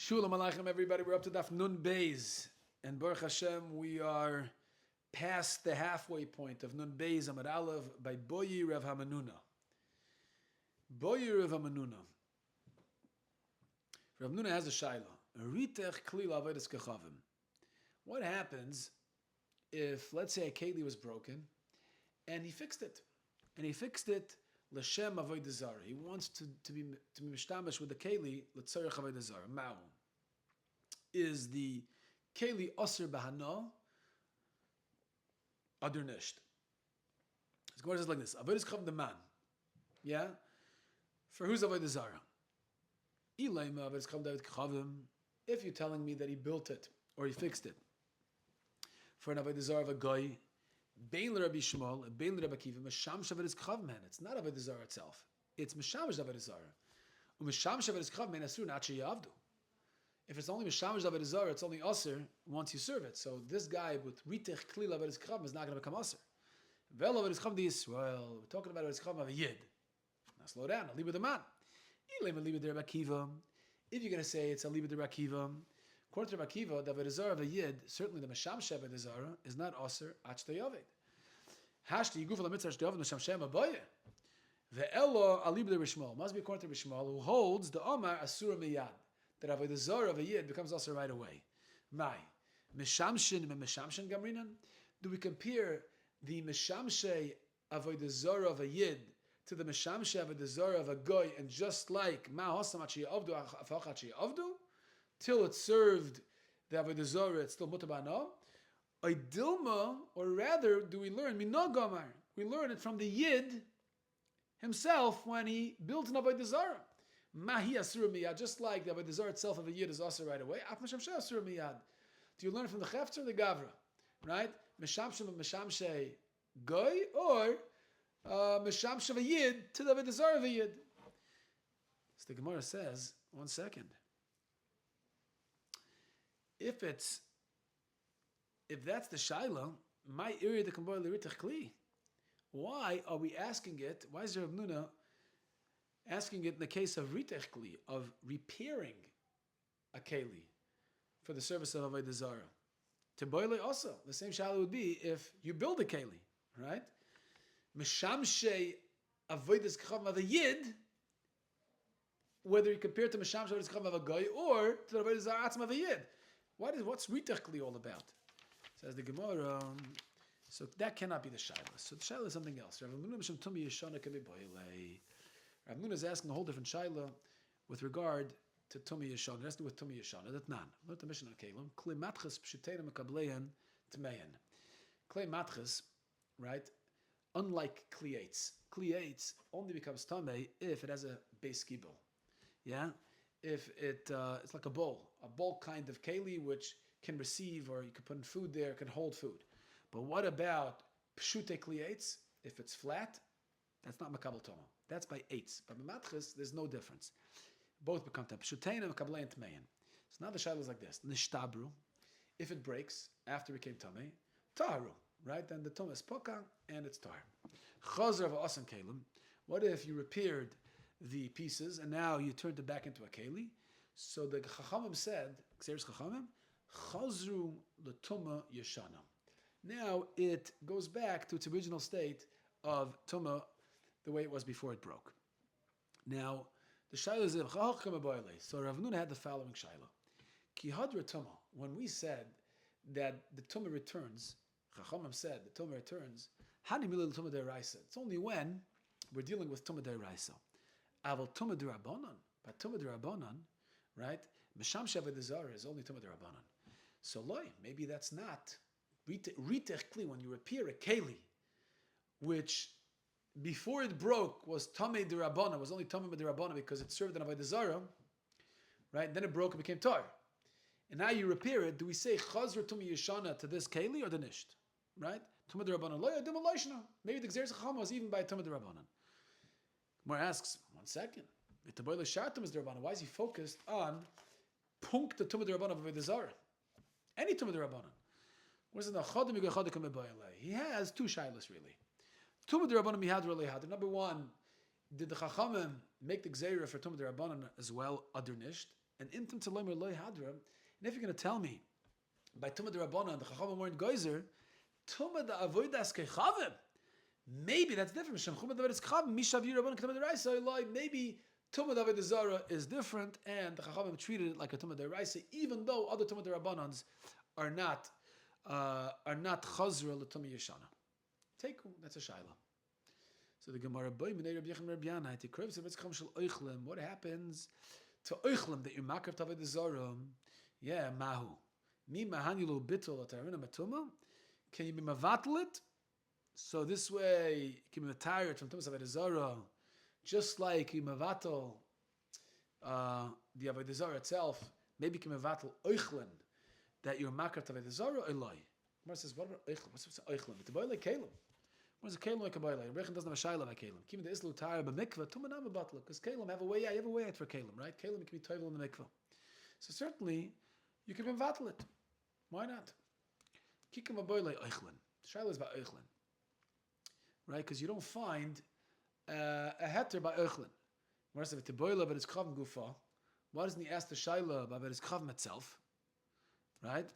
Shalom Aleichem, everybody. We're up to Daf Nun Beis, and Baruch Hashem, we are past the halfway point of Nun Beis Amud Aleph by Boyi Rav Hamanuna. Boyi Rav Hamanuna. Rav Hamanuna has a shaila. Ritech klil avodas kechavim. What happens if, let's say, a keli was broken, and he fixed it, l'shem avodah zarah. He wants to be mishtamish with the keli l'tzarech avodah zarah. Ma'u. Is the keli osir bahana oder nicht? It's going to say like this: avodas kechavim the man. Yeah. For who's avodah zarah? Ilayma avodas kechavim. If you're telling me that he built it or he fixed it for an avodah zarah of a guy. Bein Rabbi Shmuel, Bein Rabbi Akiva, Meshamish avodas kechavim. It's not avodah zarah itself. It's Meshamish avodah zarah. Meshamish avodas kechavim asur not sheyavdu. If it's only Meshamish avodah zarah, it's only asur once you serve it. So this guy with ritech klil avodas kechavim is not going to become asur. Vel avodas kechavim di Yisrael. We're talking about avodas kechavim of a yid. Now slow down. A liba the man. Ilem a liba de Rabbi Akiva. If you're going to say it's a liba de Rabbi Akiva. According to Rabbi Akiva, the avodah zarah of a yid, certainly the meshamish avodah zarah, is not aser ach yovid. Hashti yiguf lamitzar sh'yovid meshamshem abaye. Ve'elo alib de Rishmal. Must be according to Rishmal, who holds the Omar asura miyad, that avodah zarah of a yid becomes aser right away. Mai meshamshin and meshamshin gamrinan. Do we compare the meshamshe avodah zarah of a yid to the meshamshe avodah zarah of a goy, and just like ma hosam ach yavdu afach ach yavdu? Till it's served the avodah zarah, it's still mutar b'hana. Dilma, or rather, do we learn minah gamar? We learn it from the yid himself when he built an avodah zarah. Mahi asura miyad, just like the avodah zarah itself of a yid is also right away. Af meshamshe asura miyad. Do you learn it from the chefter or the gavra? Right? Meshamshe meshamshe goy, or meshamshe of a yid to the avodah zarah of a yid. So the Gemara says, 1 second. If that's the shaila, my area the kamboy l'ritach kli. Why are we asking it? Why is Rav Nuna asking it in the case of ritach kli, of repairing a keli for the service of avodah zarah? To boile also, the same shaila would be if you build a keli, right? Meshamshe avodas kechavim of a yid, whether you compare it to meshamshe avodas kechavim of a guy or to the avodah zarah atzma of a yid. What's ritach kli all about? Says the Gemara. So that cannot be the shaila. So the shaila is something else. Rav Nuna is asking a whole different shaila with regard to tumi yeshana. It has to do with tumi yeshana. That nan. Not the mission of Kalim. Klei matches pshitein mekableihan tmeyan. Klei matches, right? Unlike kliates only becomes tamei if it has a base kibul. Yeah. If it's like a bowl kind of keli which can receive, or you can put in food there, can hold food. But what about pshute kliates? If it's flat, that's not makabel toma. That's by eights. But b'matches, there's no difference. Both become tam. Pshutein and makabelei and tmeyan. So now the shaila is like this: nishtabru. If it breaks after it became tamei, taharu. Right? Then the toma is poka and it's tar. Chazer v'asan kelim. What if you repaired the pieces and now you turned it back into a keli? So the Chachamim said, Xeris Chachamim, Chazru l'tuma yeshana. Now it goes back to its original state of tuma, the way it was before it broke. Now the shaila is so Rav Nuna had the following shaila: Ki hadra tuma. When we said that the tuma returns, Chachamim said the tuma returns. Hani milil tuma deraisa. It's only when we're dealing with tuma deraisa. Aval tuma derabanan, but tuma derabanan, right? Meshamshe avodah zarah is only tuma derabanan. So loy, maybe that's not ritech kli, when you repair a keli, which before it broke was tamei derabanan, was only tamei derabanan because it served an avodah zarah, right? Then it broke and became tar, and now you repair it. Do we say chazra tumi yeshana to this keli or the nisht? Right? Tuma derabanan loy adim aloishna. Maybe the gzeres chacham was even by tuma derabanan. Gemara asks, 1 second. Why is he focused on punk the tumah derabanan of avodah zarah? Any tumah derabanan. He has two shilas really. Tumah derabanan mihadra lehadra. Number one, did the chachamim make the gzeira for tumah derabanan as well, adr nisht? And intim talomer loy hadra. And if you're going to tell me by Tumah de Rabbanan, the Chachamim weren't geyser, Tumah de avodas kechavim, maybe that's different. Shemchumah de avodas kechavim, mishav yirabbanan ketumah de raisa. Maybe Tumah de avodah Zarah is different, and the Chachamim treated it like a Tumah de raisa, even though other Tumah de Rabbanans are not chazra l'Tumah yeshana. Teiku, that's a shaila. So the Gemara, what happens to oichlim that you makar tavad Zarah? Yeah, mahu. Mi mahanilu bittul atarina matuma. Can you be mavatal it? So this way, you can be tired from tumas avodah Zarah, just like you mavatal the avodah Zarah itself. Maybe you can mavatal oichlin that you're makar tavad Zarah eloi. Gemara says, what about oichlin? What's oichlin? It's a boy like kalim. What is a kalim like a boy like? Rechem doesn't have a shayla like kalim. Kim the islu tire b'mikvah tumanam b'batla, because kalim have a way out. You have a way out for kalim, right? Kalim can be toivel in the mikvah. So certainly you can mavatal it. Why not? Kikim a boy like oichlin. Shayla is by oichlin, right? Because you don't find a heter by oichlin. Whereas if it's a boiler but it's kavam gufa, why doesn't he ask the shayla about it's kavam itself, right?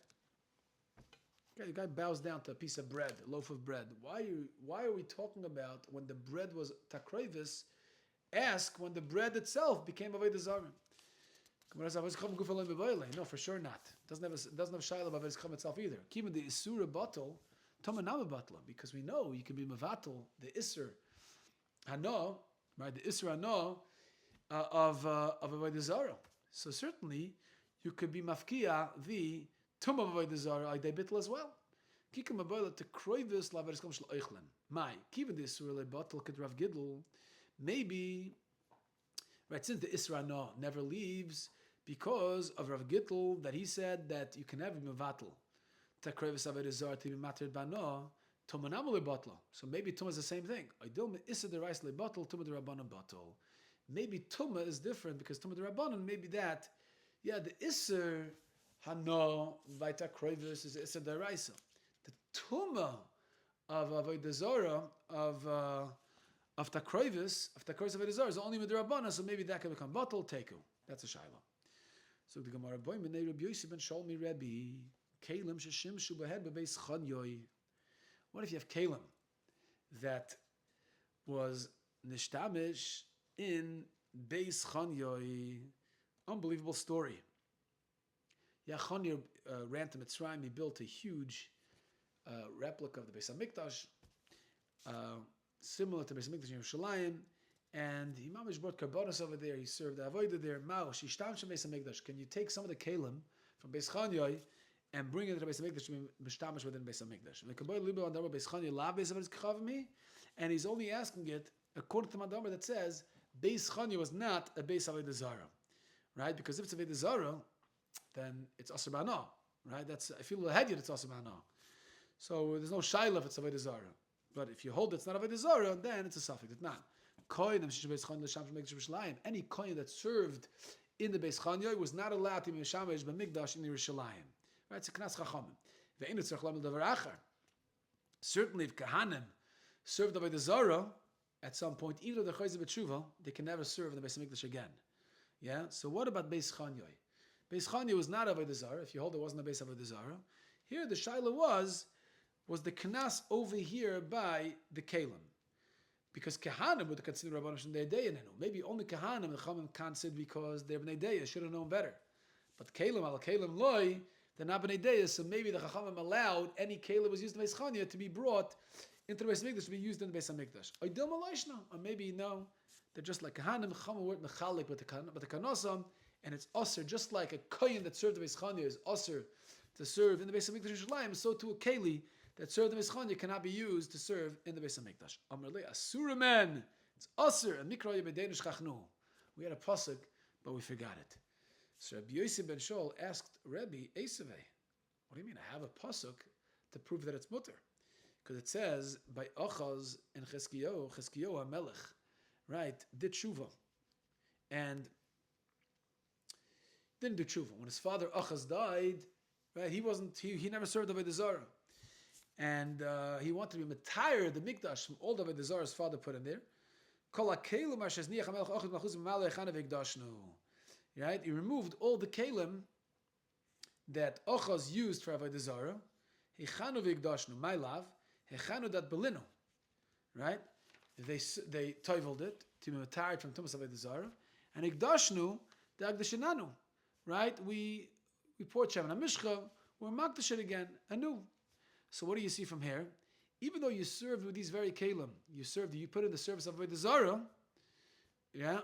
Okay, the guy bows down to a piece of bread, a loaf of bread. Why are we talking about when the bread was takrevis? Ask when the bread itself became avodah zarah. No, for sure not. Doesn't have shayla about avodah zarah itself either. Even the isura bottle, tomanama batla, because we know you can be mavatal the isur hano, right? The isur hano of avodah zarah. So certainly you could be mafkia the tumah of avodah zarah ay bitl as well. Kikim abola to kroivis laveris kom shel oichlin. My given the isur le bottle could Rav Gidl, maybe right, since the isur hano never leaves because of Rav Gidl that he said that you can never be mavatal takrevis avodah zarah to be matered bano tomanam le bottle. So maybe tumah is the same thing. Idil isur the rice le bottle tumah the rabbanon bottle. Maybe tumah is different because tumah the rabbanon maybe that the isur hano vayta kroivis is isur the rice. The tumah of avodah zarah of takroivis of avodah zarah is only with the rabbanon, so maybe that can become bottle teku. That's a shayla. So the Gemara boy menei Rabbi Yosef ben Sholmi Rebbe kalim sheshimshu behed bebeis chanyoy. What if you have kalim that was nishtamish in beis chanyoy? Unbelievable story. Chanyoy ran to Mitzrayim. He built a huge replica of the Beis Hamikdash, similar to Beis Hamikdash in Yerushalayim, and he mamish brought karbonos over there. He served the avodah there. Mao shishtam shem Beis Hamikdash. Can you take some of the kalim from Beis Chanyoy and bring it to the Beis Hamikdash to be mishtamish within Beis Hamikdash? And he's only asking it according to Madamar that says Beis Chanyoy was not a Beis Avodah Zarah, right? Because if it's Avodah Zarah, then it's Asr B'Hana, right? That's if you look ahead, it's Asr B'Hana. So there's no shayla if it's Avodah Zarah. But if you hold it's not Avodah Zarah, then it's a suffix. It's not. Any kohen that served in the Beis Chanyoy was not allowed to be mishamash b'mikdash in Yerushalayim. Right? It's a knas chachamim. Certainly, if kahanim served Avodah Zarah at some point, even though they're chayzer b'tshuva, they can never serve in the Beis Hamikdash again. Yeah. So what about Beis Chanyoy? Beis Chanyoy was not Avodah Zarah. If you hold it wasn't a Beis Avodah Zarah. Here the shaila was the knas over here by the kalim. Because Kahanim would consider Rabbanim Shem De'edeya. Maybe only Kahanim the Chachamim can't sit because they're Bnei De'eya, should have known better. But Kalim al Kalim loy, they're not Bnei De'eya, so maybe the Chachamim allowed any Kalim was used in Beis Chanyoy to be brought into the Beis Hamikdash, to be used in the Beis Hamikdash. Or maybe no, they're just like Kahanim, Chachamim weren't mechalik with the Kanosam, and it's Osir, just like a Kohen that served the Beis Chanyoy is Osir to serve in the Beis Hamikdash Yerushalayim, so too a Keli that served the Beis Chanyoy cannot be used to serve in the Beis Hamikdash. Amrle Asura men, it's Asur and Mikra Yebedenish Chachnu. We had a pasuk, but we forgot it. So Rabbi Yosef ben Shol asked Rabbi Esaveh, "What do you mean? I have a pasuk to prove that it's mutter, because it says by Achaz and Cheskiyahu HaMelech, right? Did tshuva and didn't do tshuva when his father Achaz died. Right? He never served the Avodah Zarah. And he wanted to be metired the mikdash from all the Avodah Zarah his father put in there. right? He removed all the kelim that Ochaz used for Avodah Zarah. Hechanu v'igdashnu, my love. Hechanu dat belinu, right? They toiveled it to be retired from Tumas Avodah Zarah, and igdashnu the agdashinanu, right? We poured Shemen HaMishcha, we're makdash it again anew. So what do you see from here? Even though you served with these very kelim, you put in the service of Avodah Zarah, yeah.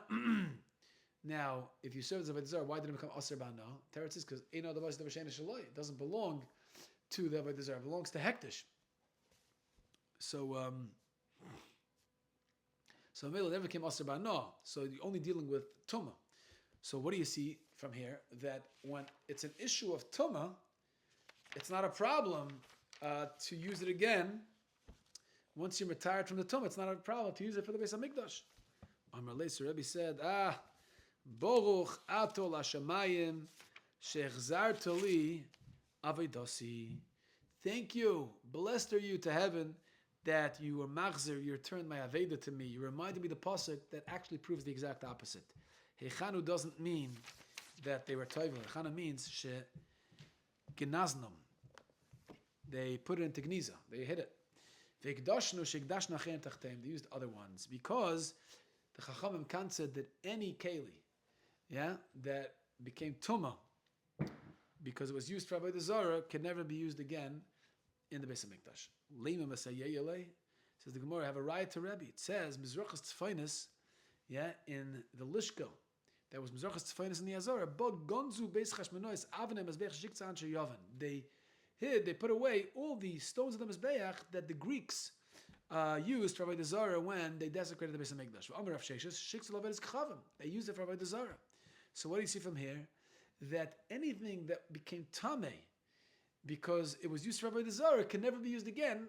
Now, if you serve as Avodah Zarah, why did it become Aser Ba'ana? Teretz is because it doesn't belong to the Avodah Zarah. It belongs to Hektish. So Mela never became Aser Ba'ana. So you're only dealing with Tumah. So what do you see from here? That when it's an issue of Tumah, it's not a problem to use it again. Once you're retired from the Tumah, it's not a problem to use it for the Beis HaMikdash. Amar Leis, Rebbe said, Baruch Ato Lashamayim Shechzarta Li Avedasi. Thank you, blessed are you to heaven that you were machzer, you returned my Aveda to me. You reminded me the pasuk that actually proves the exact opposite. Hechanu doesn't mean that they were toivel. Hechanu means she gnaznum. They put it into gniza. They hid it. V'ikdashnu shekdashnu achein tachteim. They used other ones because the Chachamim can't said that any keli, that became tuma because it was used for Avodah Zarah can never be used again in the Beis HaMikdash. Lema Masayeyele says the Gemara have a riot to Rebbe. It says Mizrachas Tfainis, in the Lishko. That was Mizrachas Tfainis in the Azara. But Gonzu Beis Chashmanois Avanem Mizbeach Shiktzan Sheyavan. They put away all the stones of the Mizbeach that the Greeks used for Avodah Zarah when they desecrated the Beis HaMikdash. They used it for Avodah Zarah. So what do you see from here? That anything that became tameh because it was used for Avodah Zarah can never be used again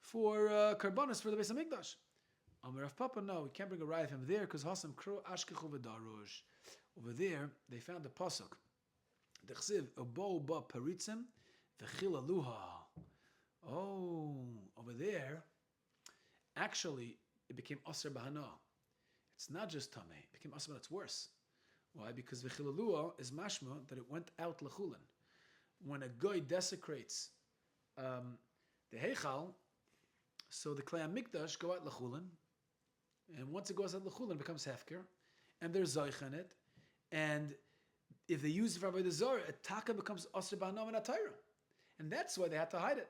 for karbanos for the Beis HaMikdash. Amar Rav Papa, no, we can't bring a riot from there because Hasam Kro Ashkechu V'Darush. Over there, they found the pasuk. Dechsiv Obo Ba Paritzim V'Chila Luha. Oh, over there, actually, it became Aser Bahana. It's not just Tameh. It became Aser Bahana. It's worse. Why? Because V'Chila Luha is mashma that it went out L'chulin. When a guy desecrates the Heichal, so the Klei HaMikdash go out L'chulin, and once it goes out L'chulin, it becomes Hefker, and there's Zoich in it, and if they use it for Avodah Zarah, a taka becomes Aser Bahana and Atayra. And that's why they had to hide it.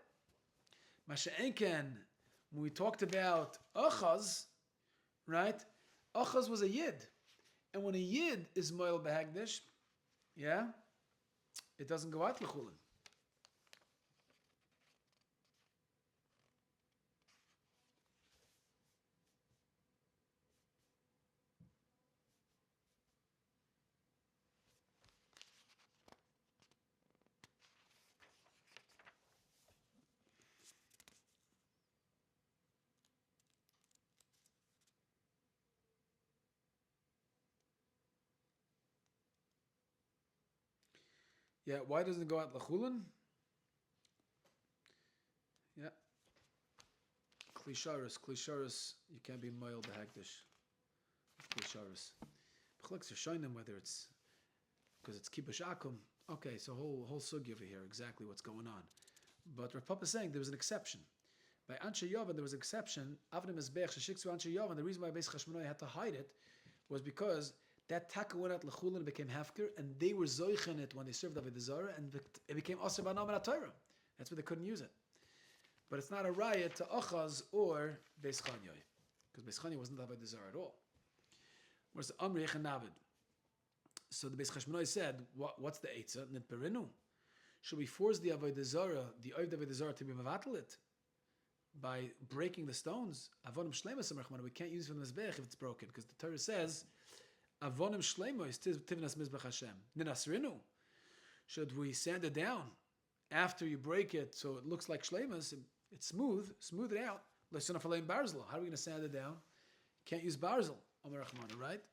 Masha Enken, when we talked about Achaz, right? Achaz was a Yid. And when a Yid is Moel Behagdish, it doesn't go out L'chulin. Yeah, why doesn't it go out L'chulin? Yeah. Klisharis, you can't be Moel Behagdish. Klisharis. B'chleks are showing them whether it's because it's Kibush Akum. Okay, so whole sugi over here, exactly what's going on. But Rav Papa is saying there was an exception. By Anshe Yovan, there was an exception. Avnim Mizbech, Sheshiksu Anshe Yovan, the reason why Beis Chashmonai had to hide it was because that taka went out L'chulin and became Hefker, and they were Zoich in it when they served Avodah Zarah, and it became Aser Ba'anam and Atayra. That's why they couldn't use it. But it's not a riot to Achaz or Beis Chanyoy, because Beis Chanyoy wasn't Avodah Zarah at all. Whereas the Amri Echanabed. So the Beis Chashmonai said, what's the Eitzah? Nitberinu. Should we force the Avodah Zarah, the Oivd Avodah Zarah, to be Mavatalit by breaking the stones? Avonim Shleimus Amrachman. We can't use it for the Mizbech if it's broken, because the Torah says, Avonim Shleimus Tivnas Mizbech Hashem. Ninasrinu. Should we sand it down after you break it so it looks like Shleimus? It's smooth it out. How are we going to sand it down? Can't use Barzel, right?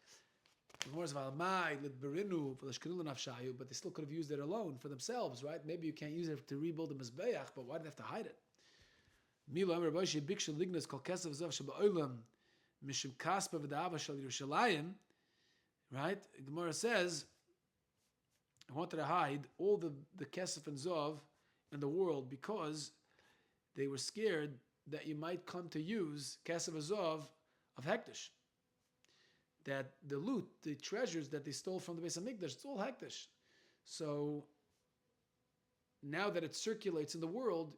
But they still could have used it alone for themselves, right? Maybe you can't use it to rebuild the Mizbeach, but why do they have to hide it? Right? Gemara says wanted to hide all the kesef and zov in the world because they were scared that you might come to use kesef and zov of hektish. That the loot, the treasures that they stole from the Beis Hamikdash, it's all hektish. So now that it circulates in the world,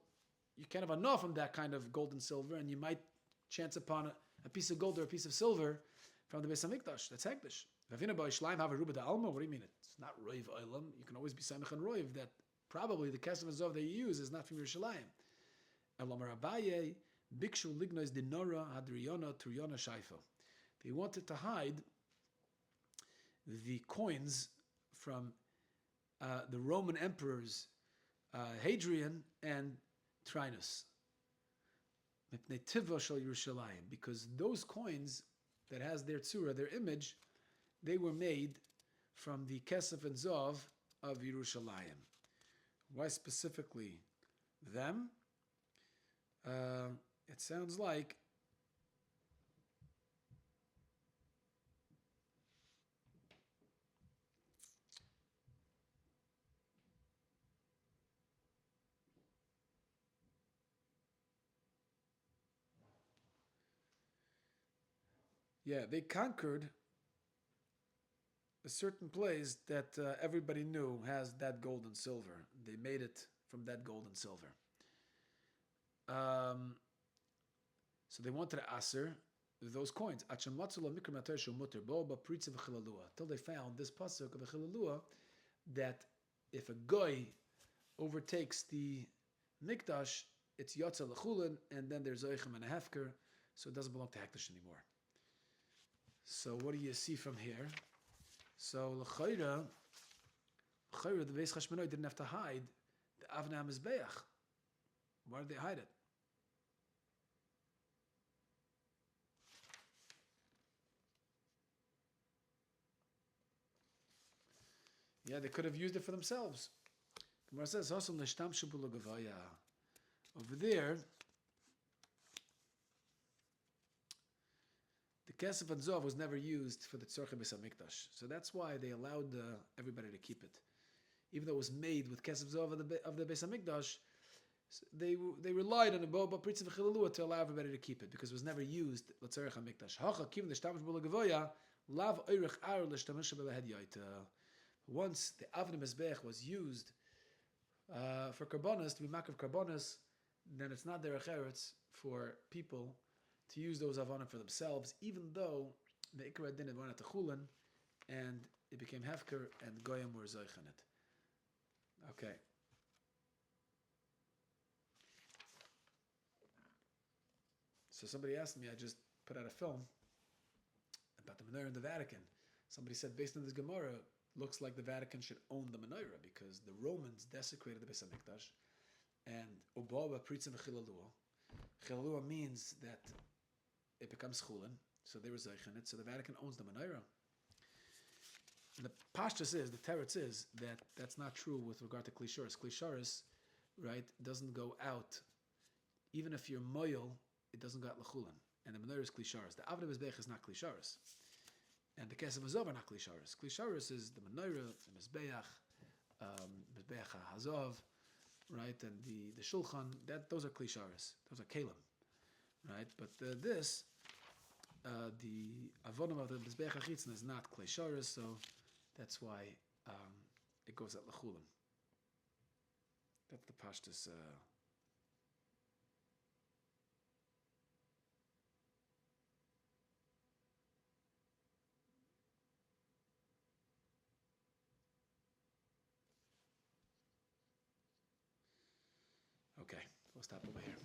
you kind of enough from that kind of gold and silver, and you might chance upon a piece of gold or a piece of silver from the Beis Hamikdash. That's hektish. What do you mean? It's not roiv oilam. You can always be samech and roiv that probably the kesef and zov that you use is not from Yerushalayim. Elamar Abaye bikshu lignois dinora hadriyona turyona shaifo. They wanted to hide the coins from the Roman emperors Hadrian and Trinus. Because those coins that has their tzura, their image, they were made from the kesef and zov of Yerushalayim. Why specifically them? It sounds like they conquered a certain place that everybody knew has that gold and silver. They made it from that gold and silver. So they wanted to aser those coins. Till they found this pasuk of the Chilalua that if a goy overtakes the mikdash, it's yotza l'chulin, and then there's oichem and a hefker, so it doesn't belong to hektish anymore. So what do you see from here? So l'chayra, the Beis Chashmonai didn't have to hide the Avnei HaMizbeach. Why did they hide it? They could have used it for themselves. Gemara says, over there, the kesef and zov was never used for the tzorchei Beis Hamikdash. So that's why they allowed everybody to keep it. Even though it was made with kesef zov of the Beis Hamikdash, they relied on the Boba Pritz v'Chilalua to allow everybody to keep it because it was never used l'tzorchei Hamikdash. Once the Avnei Mizbeach was used for karbonos, to be mak of karbonos, then it's not derech eretz for people to use those avonim for themselves, even though the Ikra didn't want it to chulin, and it became hefker, and goyim were zoich in it. Okay. So somebody asked me, I just put out a film about the menorah in the Vatican. Somebody said, based on this Gemara, looks like the Vatican should own the menorah because the Romans desecrated the Beis Hamikdash, and Obawa Pritzim Chilalua. Chilalua means that it becomes chulin, so they were zeich in it. So the Vatican owns the menorah. And the pashtus is, the teretz is that that's not true with regard to klisharis. Klisharis, right, doesn't go out. Even if you're moyel, it doesn't go out lechulin. And the menorah is klisharis. The Avnei Mizbeach is not klisharis. And the kesef hazov are not klisharis. Klisharis is the menorah, the mizbeach, mizbeach hazov, right, and the shulchan. Those are klisharis. Those are kalim, right. But the avonim of the mizbeach achitzin is not klisharis, so that's why it goes at lechulin. That's the pashtus. Okay, we'll stop over here.